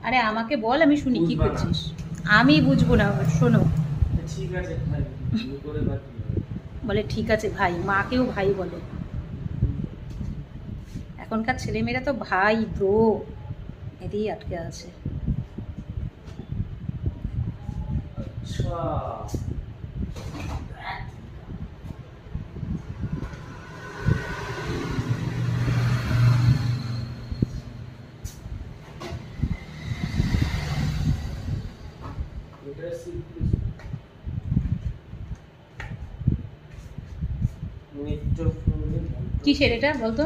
আরে আমাকে বল, আমি শুনি কি বুঝবা না। করছিস। আমি বুঝবো না, শোনো। ঠিক আছে ভাই, তুমি করে বা কি হবে? বলে ঠিক আছে ভাই, মাকেও ভাই বলে। এখনকার ছেলেমেয়েরা তো ভাই ব্রো এতেই আটকে আছে। আচ্ছা, এটা সিম্পল নেটওয়ার্ক প্রবলেম। কিসের এটা বলতো?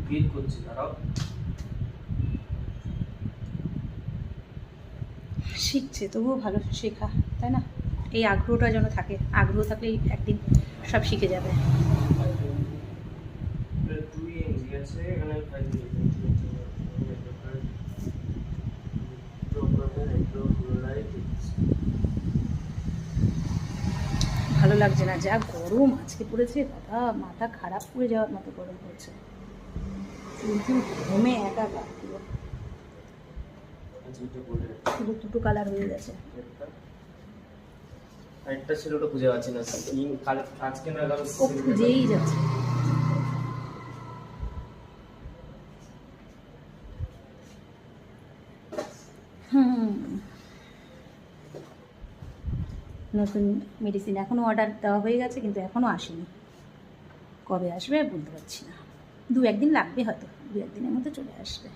বের করছি, দাঁড়াও। শিখছে তবুও ভালো, শেখা, তাই না? এই আগ্রহটা যেন থাকে, আগ্রহ থাকলেই একদিন সব শিখে যাবে। দুই এমজি আছে এখানে, ফাইভ ভালো লাগছে না, যা গরম আজকে পড়েছে বাবা, মাথা খারাপ করে যাওয়ার মতো গরম পড়ছে। কিন্তু ঘুমে একা গা পুরো, পুরো দুটো কালার হয়ে গেছে। একটা ছিল, ওটা খুঁজে পাচ্ছি না। আজকে না কাল ও খুঁজেই যাচ্ছে। হুম, নতুন মেডিসিন এখনও অর্ডার দেওয়া হয়ে গেছে, কিন্তু এখনও আসেনি। কবে আসবে বলতে পারছি না, দু একদিন লাগবে, হয়তো দু একদিনের মধ্যে চলে আসবে।